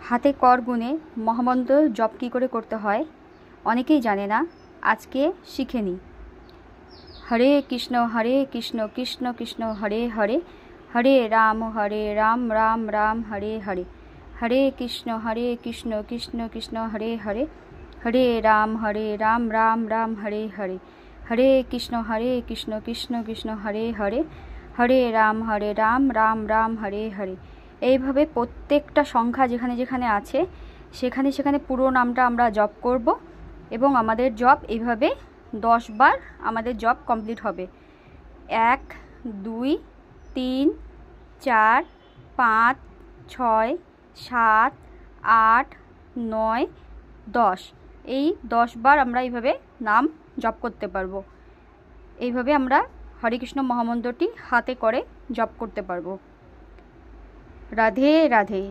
হাতে কর গুনে মহামন্ত্র জপ কী করে করতে হয় অনেকেই জানে না। আজকে শিখে নিই। হরে কৃষ্ণ কৃষ্ণ কৃষ্ণ হরে হরে, হরে রাম রাম রাম হরে হরে, হরে কৃষ্ণ কৃষ্ণ কৃষ্ণ হরে হরে, হরে রাম রাম রাম হরে হরে, হরে কৃষ্ণ কৃষ্ণ কৃষ্ণ হরে হরে, হরে রাম রাম রাম হরে হরে। এইভাবে প্রত্যেকটা সংখ্যা যেখানে যেখানে আছে সেখানে সেখানে পুরো নামটা আমরা জপ করব এবং আমাদের জপ এইভাবে 10 বার আমাদের জপ কমপ্লিট হবে। 1 2 3 4 5 6 7 8 9 10, এই 10 বার আমরা এইভাবে নাম জপ করতে পারবো। এইভাবে আমরা হরে কৃষ্ণ মহামন্ত্রটি হাতে করে জপ করতে পারবো। রাধে রাধে।